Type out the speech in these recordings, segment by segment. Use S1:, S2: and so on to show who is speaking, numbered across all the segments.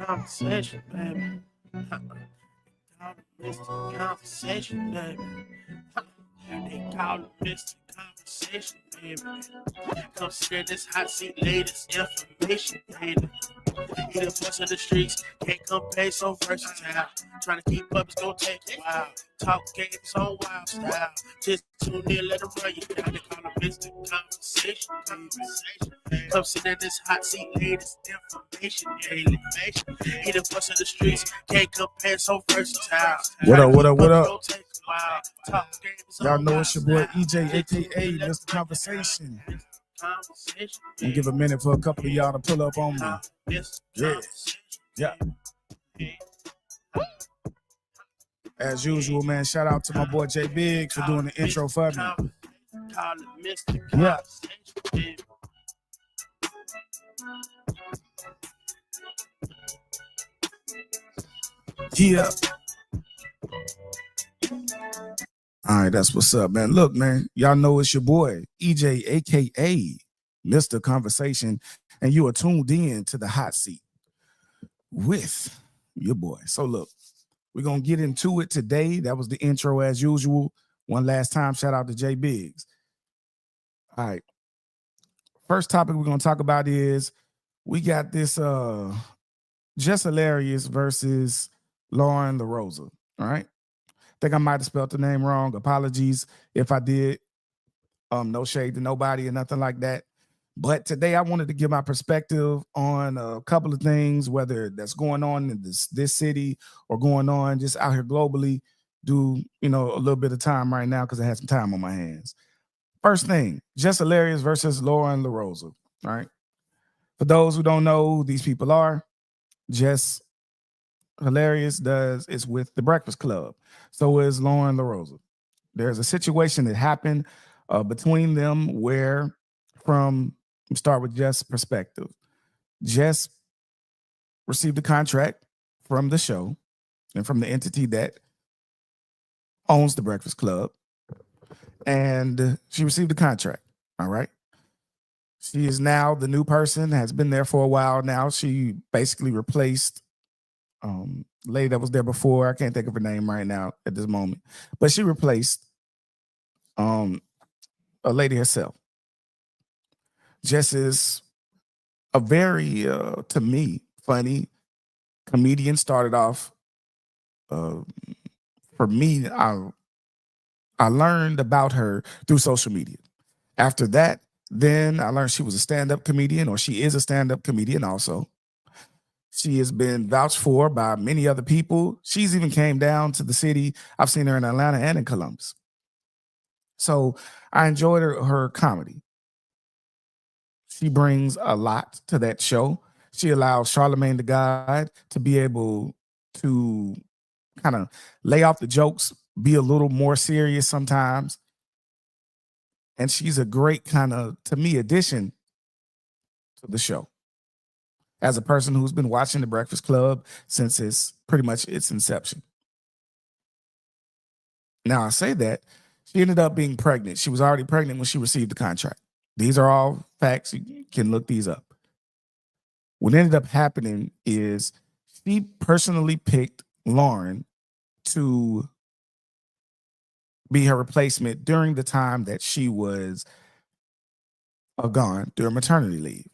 S1: Conversation, baby. Mr. Conversation, baby. They call it Mr. Conversation, baby. Consider this hot seat latest information, baby. He the voice of the streets, can't compare so versatile. Trying to keep up is gonna take a while. Talk games on wild style. Just tune in, let them run you down. They call it Mr. Conversation. Come sit in this hot seat, latest information, daily. He the voice of the streets, can't compare so versatile.
S2: What up, what up, what up?
S1: Talk games
S2: Y'all
S1: on
S2: know
S1: wild
S2: it's your boy
S1: style.
S2: EJ, aka Mr. Conversation. And give a minute for a couple of y'all to pull up on me. Yeah. As usual, man, shout out to my boy J Big for doing the intro for me. Yeah. Yeah. All right, that's what's up, man. Look, man, y'all know it's your boy, EJ, aka Mr. Conversation, and you are tuned in to the hot seat with your boy. So look, we're gonna get into it today. That was the intro as usual. One last time, shout out to J Biggs. All right. First topic we're gonna talk about is we got this Jess Hilarious versus Lauren LaRosea. All right. Think I might have spelled the name wrong. Apologies if I did. No shade to nobody or nothing like that. But today I wanted to give my perspective on a couple of things, whether that's going on in this city or going on just out here globally. Do, a little bit of time right now because I had some time on my hands. First thing, Jess Hilarious versus Lauren LaRosea. All right. For those who don't know who these people are, Jess Hilarious is with the Breakfast Club. So is Lauren LaRosea. There's a situation that happened between them where, start with Jess' perspective. Jess received a contract from the show and from the entity that owns the Breakfast Club. And she received a contract. All right. She is now the new person, has been there for a while now. She basically replaced lady that was there before. I can't think of her name right now at this moment, but she replaced a lady herself. Jess is a very, to me, funny comedian. Started off, for me, I learned about her through social media. After that, then I learned she was a stand-up comedian, or she is a stand-up comedian also. She has been vouched for by many other people. She's even came down to the city. I've seen her in Atlanta and in Columbus. So I enjoyed her comedy. She brings a lot to that show. She allows Charlamagne the God to be able to kind of lay off the jokes, be a little more serious sometimes. And she's a great kind of, to me, addition to the show. As a person who's been watching The Breakfast Club since it's pretty much its inception. Now, I say that she ended up being pregnant. She was already pregnant when she received the contract. These are all facts. You can look these up. What ended up happening is she personally picked Lauren to be her replacement during the time that she was gone during maternity leave.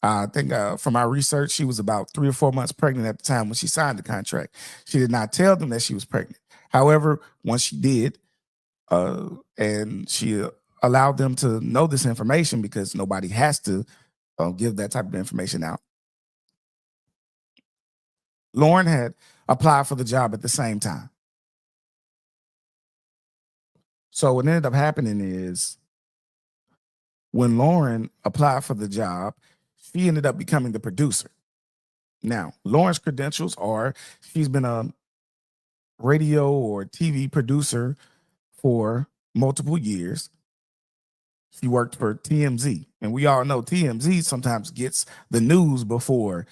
S2: I think from my research, she was about 3 or 4 months pregnant at the time when she signed the contract. She did not tell them that she was pregnant. However, once she did, and she allowed them to know this information because nobody has to give that type of information out. Lauren had applied for the job at the same time. So what ended up happening is when Lauren applied for the job, she ended up becoming the producer. Now, Lauren's credentials are she's been a radio or TV producer for multiple years. She worked for TMZ, and we all know TMZ sometimes gets the news before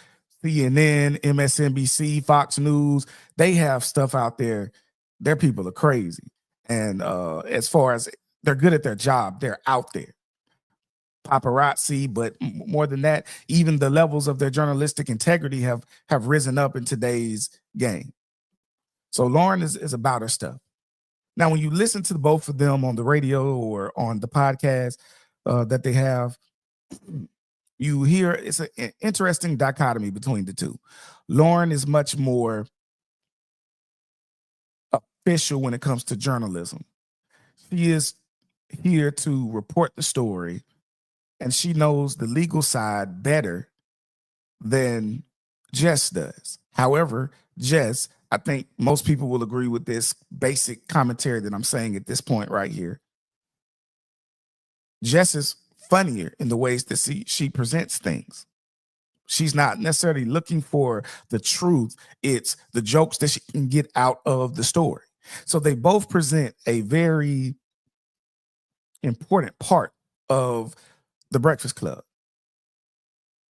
S2: CNN, MSNBC, Fox News. They have stuff out there. Their people are crazy. And as far as they're good at their job, they're out there. Paparazzi, but more than that, even the levels of their journalistic integrity have risen up in today's game. So Lauren is about her stuff. Now, when you listen to both of them on the radio or on the podcast that they have, you hear it's an interesting dichotomy between the two. Lauren is much more official when it comes to journalism. She is here to report the story, and she knows the legal side better than Jess does. However, Jess, I think most people will agree with this basic commentary that I'm saying at this point right here. Jess is funnier in the ways that she presents things. She's not necessarily looking for the truth. It's the jokes that she can get out of the story. So they both present a very important part of the Breakfast Club.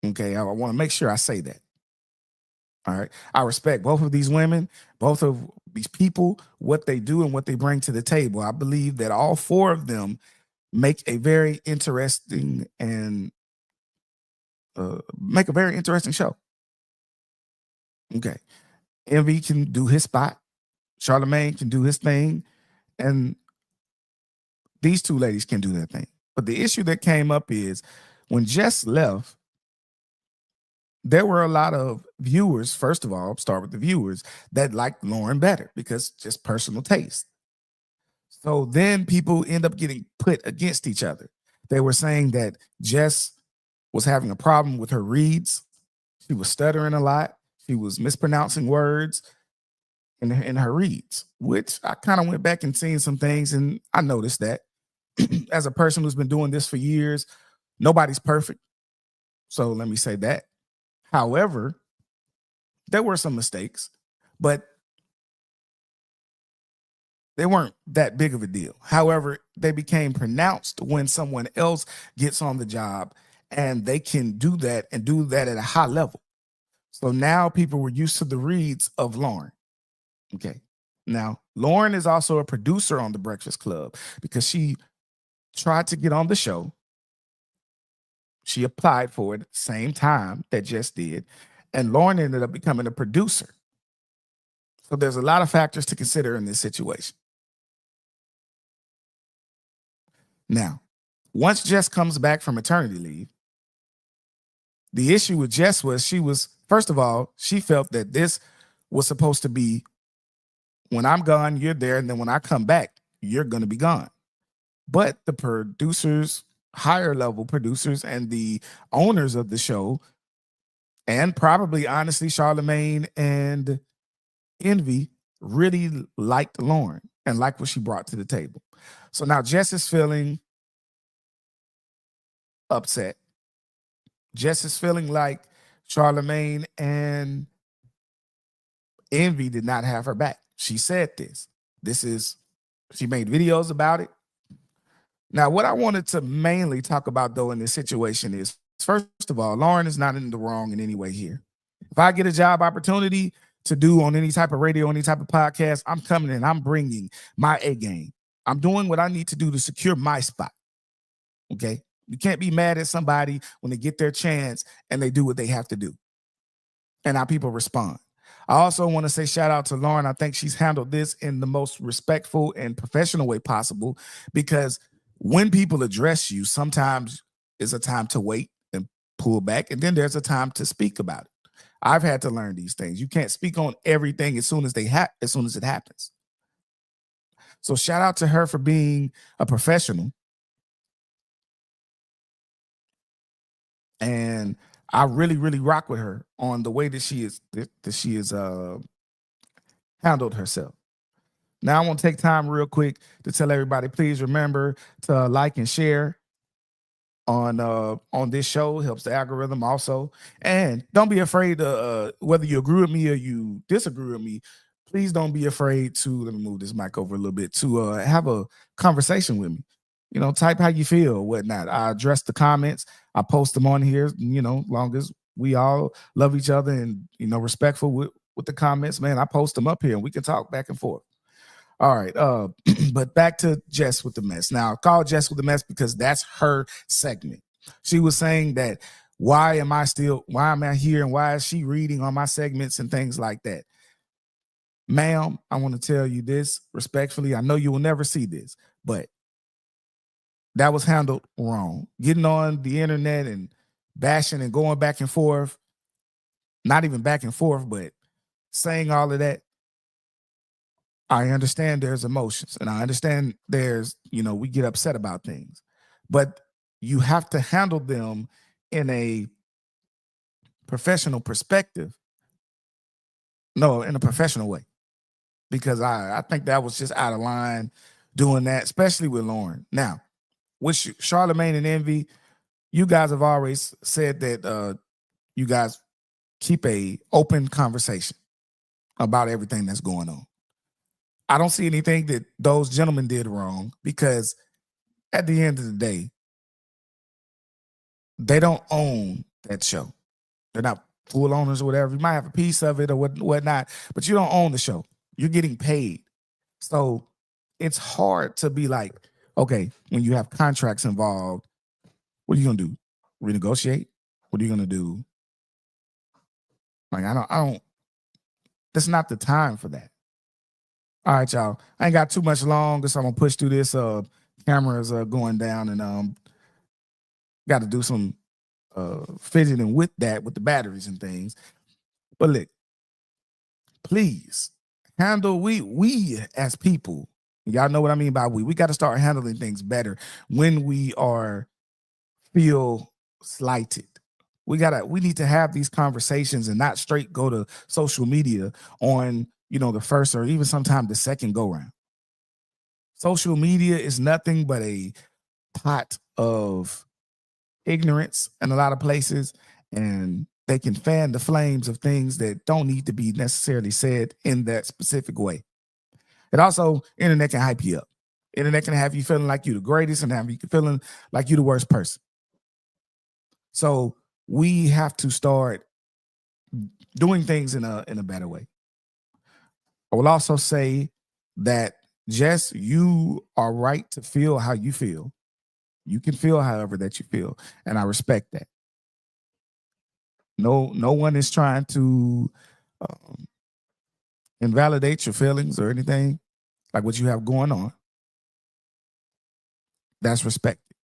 S2: Okay, I want to make sure I say that. All right. I respect both of these women, both of these people, what they do and what they bring to the table. I believe that all four of them make a very interesting and make a very interesting show. Okay. Envy can do his spot. Charlemagne can do his thing. And these two ladies can do their thing. But the issue that came up is when Jess left, there were a lot of viewers, first of all, start with the viewers, that liked Lauren better because just personal taste. So then people end up getting put against each other. They were saying that Jess was having a problem with her reads. She was stuttering a lot. She was mispronouncing words in her reads, which I kind of went back and seen some things, and I noticed that. As a person who's been doing this for years, nobody's perfect. So let me say that. However, there were some mistakes, but they weren't that big of a deal. However, they became pronounced when someone else gets on the job and they can do that and do that at a high level. So now people were used to the reads of Lauren. Okay. Now, Lauren is also a producer on The Breakfast Club because she tried to get on the show. She applied for it at the same time that Jess did, and Lauren ended up becoming a producer. So there's a lot of factors to consider in this situation. Now, once Jess comes back from maternity leave, the issue with Jess was, first of all, she felt that this was supposed to be when I'm gone, you're there, and then when I come back, you're going to be gone. But the producers, higher level producers, and the owners of the show, and probably honestly Charlemagne and Envy, really liked Lauren and liked what she brought to the table. So now Jess is feeling upset. Jess is feeling like Charlemagne and Envy did not have her back. She said this. She made videos about it. Now, what I wanted to mainly talk about, though, in this situation is, first of all, Lauren is not in the wrong in any way here. If I get a job opportunity to do on any type of radio, any type of podcast, I'm coming in. I'm bringing my A game. I'm doing what I need to do to secure my spot. Okay? You can't be mad at somebody when they get their chance and they do what they have to do. And how people respond. I also want to say shout out to Lauren. I think she's handled this in the most respectful and professional way possible, because when people address you, sometimes it's a time to wait and pull back, and then there's a time to speak about it. I've had to learn these things. You can't speak on everything as soon as it happens. So shout out to her for being a professional. And I really, really rock with her on the way that she is handled herself. Now I want to take time real quick to tell everybody, please remember to like and share on this show. It helps the algorithm also. And don't be afraid to whether you agree with me or you disagree with me, please don't be afraid to, let me move this mic over a little bit, to have a conversation with me. You know, type how you feel, whatnot. I address the comments. I post them on here, you know, long as we all love each other and, you know, respectful with the comments, man. I post them up here and we can talk back and forth. All right. But back to Jess with the mess. Now, I call Jess with the mess because that's her segment. She was saying that why am I here and why is she reading on my segments and things like that? Ma'am, I want to tell you this respectfully. I know you will never see this, but that was handled wrong. Getting on the internet and bashing and going back and forth, not even back and forth, but saying all of that. I understand there's emotions and I understand we get upset about things, but you have to handle them in a professional perspective. No, in a professional way, because I think that was just out of line doing that, especially with Lauren. Now, with Charlemagne and Envy, you guys have always said that you guys keep a open conversation about everything that's going on. I don't see anything that those gentlemen did wrong because at the end of the day, they don't own that show. They're not full owners or whatever. You might have a piece of it or whatnot, but you don't own the show. You're getting paid. So it's hard to be like, okay, when you have contracts involved, what are you gonna do? Renegotiate? What are you gonna do? Like, I don't, that's not the time for that. All right, y'all. I ain't got too much longer, so I'm gonna push through this. Cameras are going down and got to do some fidgeting with the batteries and things. But look, please handle we as people. Y'all know what I mean by we. We got to start handling things better when we feel slighted. We need to have these conversations and not straight go to social media on the first or even sometimes the second go round. Social media is nothing but a pot of ignorance in a lot of places, and they can fan the flames of things that don't need to be necessarily said in that specific way. And also, internet can hype you up. Internet can have you feeling like you're the greatest and have you feeling like you're the worst person. So we have to start doing things in a better way. I will also say that, Jess, you are right to feel how you feel. You can feel however that you feel, and I respect that. No one is trying to invalidate your feelings or anything like what you have going on. That's respected.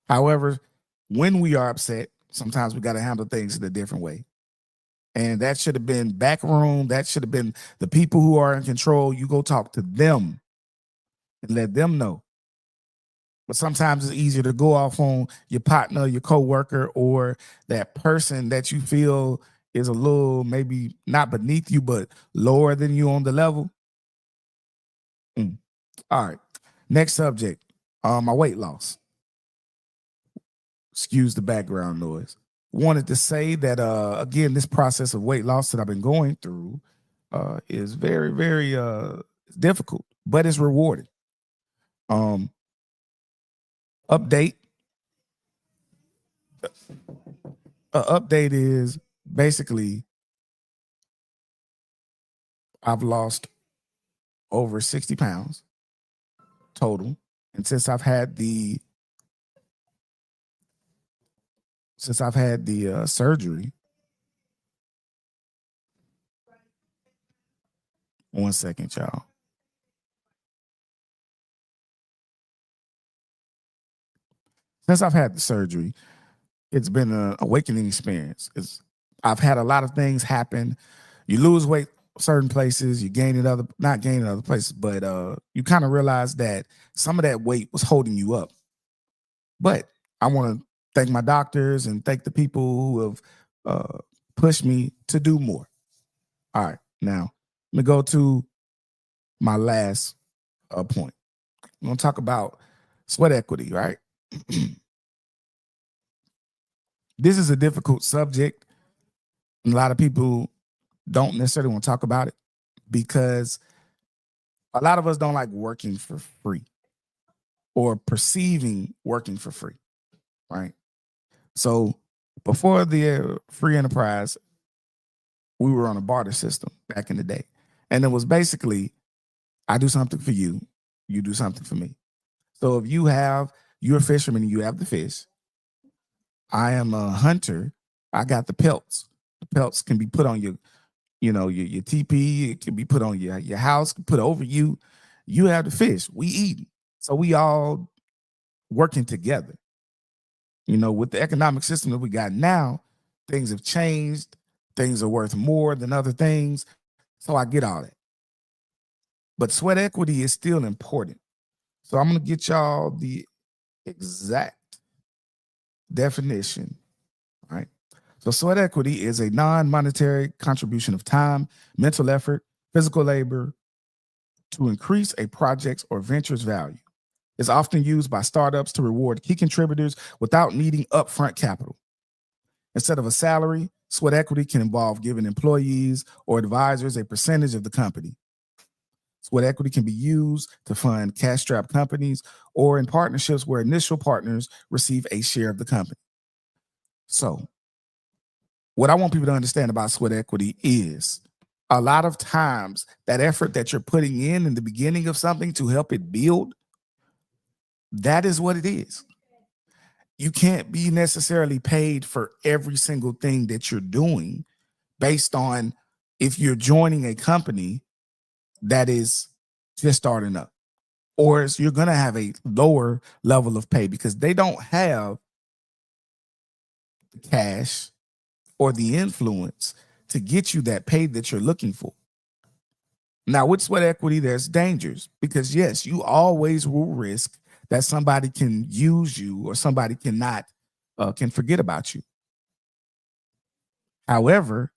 S2: However, when we are upset, sometimes we got to handle things in a different way. And that should have been back room. That should have been the people who are in control. You go talk to them and let them know. But sometimes it's easier to go off on your partner, your coworker, or that person that you feel is a little maybe not beneath you, but lower than you on the level. All right. Next subject. My weight loss. Excuse the background noise. Wanted to say that again, this process of weight loss that I've been going through is very, very difficult, but it's rewarding. Update. Update is basically I've lost over 60 pounds total. And since I've had the surgery, one second, y'all. Since I've had the surgery, it's been an awakening experience. I've had a lot of things happen. You lose weight certain places, you gain it not gain it other places, but you kind of realize that some of that weight was holding you up. But I want to thank my doctors and thank the people who have pushed me to do more. All right, now let me go to my last point. I'm going to talk about sweat equity, right? This is a difficult subject. A lot of people don't necessarily want to talk about it because a lot of us don't like working for free or perceiving working for free, right? So before the free enterprise, we were on a barter system back in the day. And it was basically, I do something for you. You do something for me. So if you're a fisherman and you have the fish, I am a hunter. I got the pelts. The pelts can be put on your TP. It can be put on your house, put over you. You have the fish. We eat. So we all working together. With the economic system that we got now, things have changed. Things are worth more than other things. So I get all that. But sweat equity is still important. So I'm going to get y'all the exact definition. All right. So sweat equity is a non-monetary contribution of time, mental effort, physical labor to increase a project's or venture's value. It's often used by startups to reward key contributors without needing upfront capital. Instead of a salary, sweat equity can involve giving employees or advisors a percentage of the company. Sweat equity can be used to fund cash-strapped companies or in partnerships where initial partners receive a share of the company. So, what I want people to understand about sweat equity is a lot of times that effort that you're putting in the beginning of something to help it build, that is what it is. You can't be necessarily paid for every single thing that you're doing based on if you're joining a company that is just starting up, or you're going to have a lower level of pay because they don't have the cash or the influence to get you that pay that you're looking for. Now, with sweat equity, there's dangers because, yes, you always will risk that somebody can use you or somebody can forget about you. However,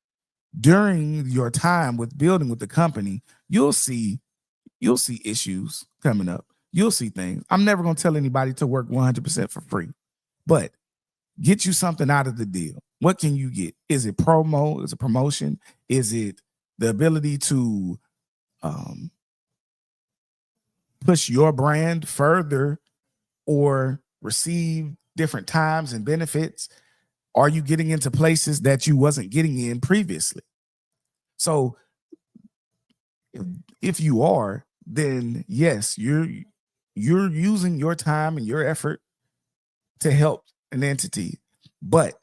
S2: during your time with building with the company, you'll see issues coming up. You'll see things. I'm never going to tell anybody to work 100% for free, but get you something out of the deal. What can you get? Is it promo? Is it promotion? Is it the ability to push your brand further or receive different times and benefits? Are you getting into places that you wasn't getting in previously? So if you are, then yes, you're using your time and your effort to help an entity, but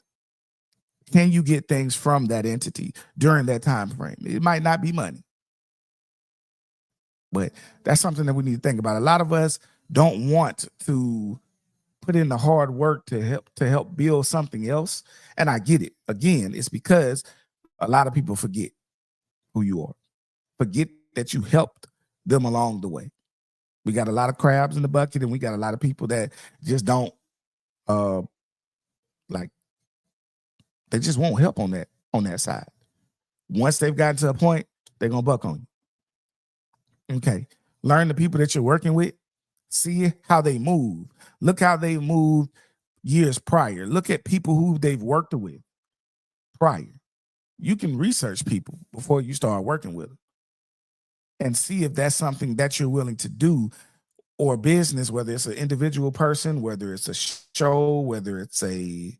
S2: can you get things from that entity during that time frame? It might not be money, but that's something that we need to think about. A lot of us don't want to put in the hard work to help build something else, and I get it. Again, it's because a lot of people forget who you are, forget that you helped them along the way. We got a lot of crabs in the bucket, and we got a lot of people that just don't they just won't help on that side. Once they've gotten to a point, they're gonna buck on you. Okay. Learn the people that you're working with, see how they move. Look how they moved years prior. Look at people who they've worked with prior. You can research people before you start working with them and see if that's something that you're willing to do, or business, whether it's an individual person, whether it's a show, whether it's a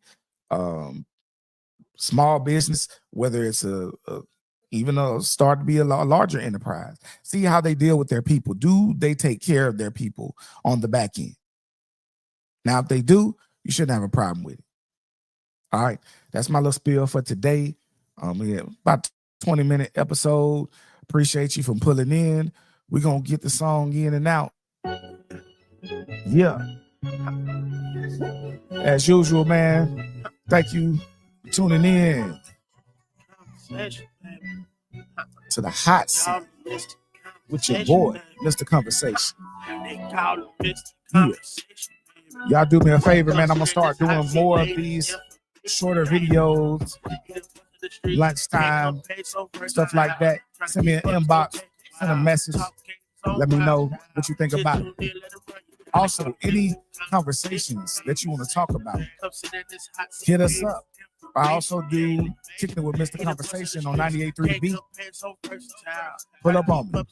S2: small business, whether it's even start to be a larger enterprise. See how they deal with their people. Do they take care of their people on the back end? Now, if they do, you shouldn't have a problem with it. All right, that's my little spiel for today. Yeah, about 20-minute episode. Appreciate you for pulling in. We're gonna get the song in and out. Yeah. As usual, man. Thank you for tuning in to the hot seat with your boy, Mr. Conversation. Yeah. Y'all do me a favor, man. I'm gonna start doing more of these shorter videos, lunchtime, stuff like that. Send me an inbox, send a message. Let me know what you think about it. Also, any conversations that you want to talk about, hit us up. I also do Kicking It with Mr. Conversation on 98.3 B. Pull up on me.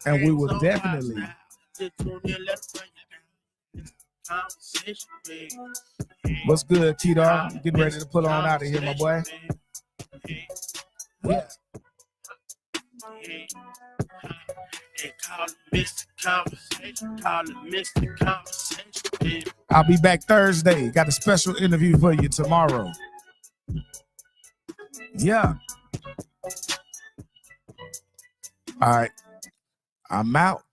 S2: And we will definitely what's good, T-Dog? Getting ready to pull on out of here, my boy. Yeah.
S1: They call it Mr. Conversation. Call it Mr. Conversation, baby.
S2: I'll be back Thursday. Got a special interview for you tomorrow. Yeah. All right. I'm out.